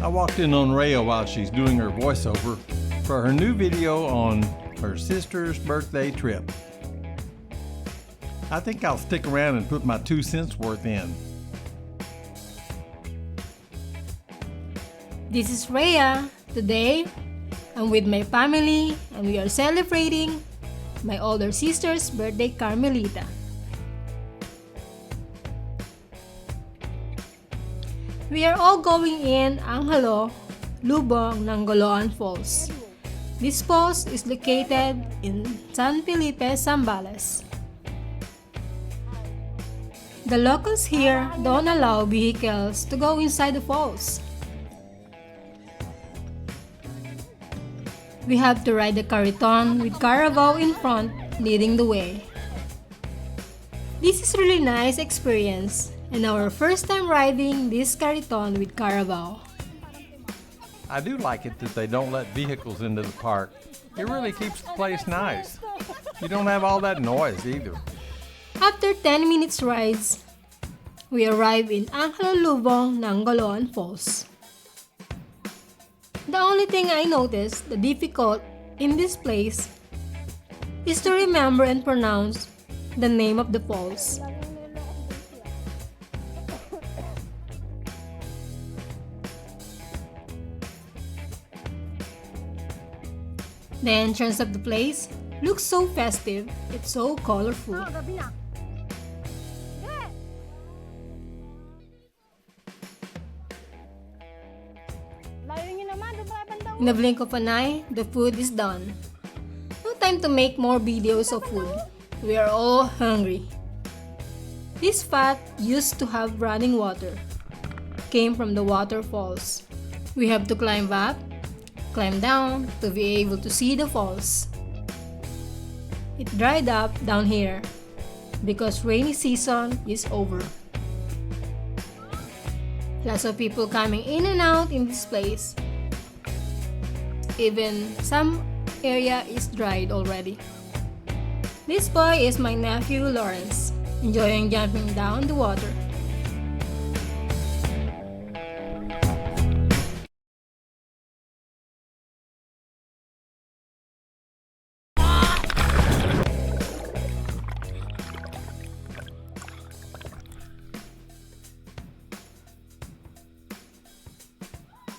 I walked in on Rhea while she's doing her voiceover for her new video on her sister's birthday trip. I think I'll stick around and put my 2 cents worth in. This is Rhea. Today, I'm with my family and we are celebrating my older sister's birthday, Carmelita. We are all going in Anghalo, Lubong, Nangoloan Falls. This falls is located in San Felipe, Zambales. The locals here don't allow vehicles to go inside the falls. We have to ride the Cariton with Carabao in front leading the way. This is really nice experience and our first time riding this Cariton with Carabao. I do like it that they don't let vehicles into the park. It really keeps the place nice. You don't have all that noise either. After 10 minutes rides, we arrive in Anghalo Lubong, Nangoloan Falls. The only thing I noticed the difficult in this place is to remember and pronounce the name of the falls. The entrance of the place looks so festive, it's so colorful. In the blink of an eye, the food is done. No time to make more videos of food. We are all hungry. This spot used to have running water. Came from the waterfalls. We have to climb up, climb down to be able to see the falls. It dried up down here because rainy season is over. Lots of people coming in and out in this place. Even some area is dried already. This boy is my nephew Lawrence, enjoying jumping down the water.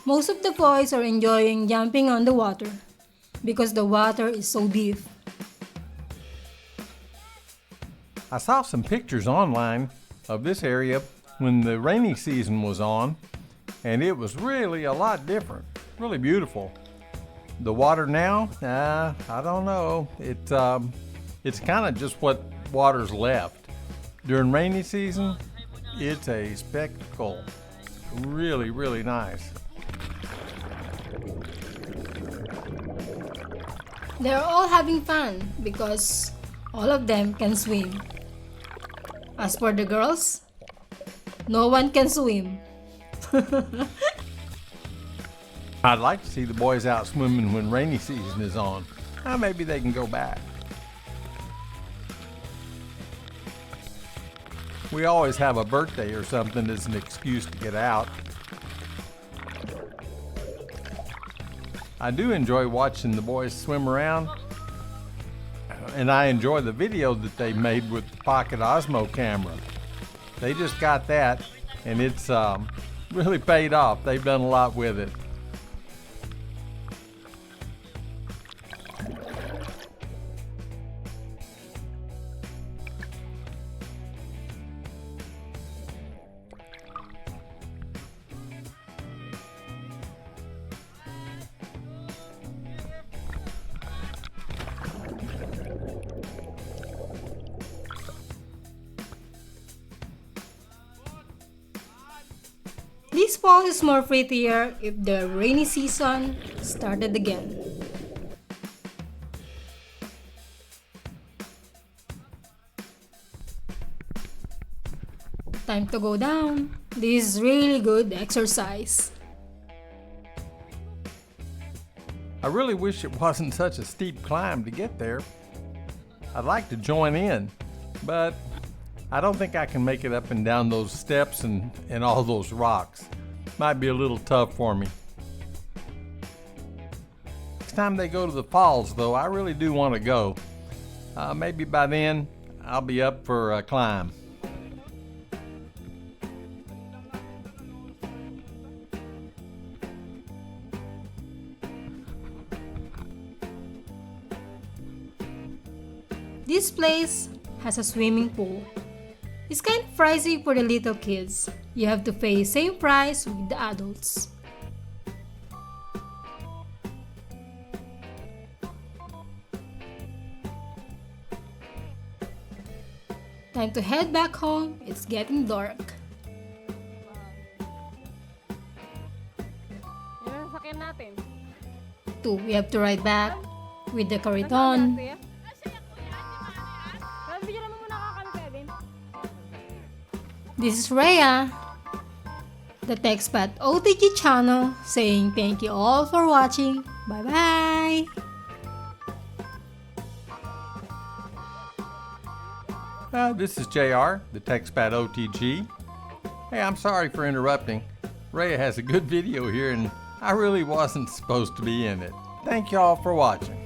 Most of the boys are enjoying jumping on the water because the water is so deep. I saw some pictures online of this area when the rainy season was on, and it was really a lot different, really beautiful. The water now, I don't know. It's kind of just what water's left. During rainy season, it's a spectacle. Really, really nice. They're all having fun because all of them can swim. As for the girls, no one can swim. I'd like to see the boys out swimming when rainy season is on. Maybe they can go back. We always have a birthday or something as an excuse to get out. I do enjoy watching the boys swim around, and I enjoy the video that they made with the Pocket Osmo camera. They just got that, and it's really paid off. They've done a lot with it. This fall is more prettier if the rainy season started again. Time to go down. This is really good exercise. I really wish it wasn't such a steep climb to get there. I'd like to join in, but I don't think I can make it up and down those steps and all those rocks. might be a little tough for me. Next time they go to the falls, though, I really do want to go. Maybe by then I'll be up for a climb. This place has a swimming pool. It's kind of pricey for the little kids. You have to pay same price with the adults. Time to head back home. It's getting dark. Yan ang sasakyan natin. 2. We have to ride back with the Cariton. Bigyan mo muna ka kami, Kevin. This is Rhea, the TechSpat OTG channel, saying thank you all for watching. Bye bye! This is JR, the TechSpat OTG. Hey, I'm sorry for interrupting. Rhea has a good video here and I really wasn't supposed to be in it. Thank y'all for watching.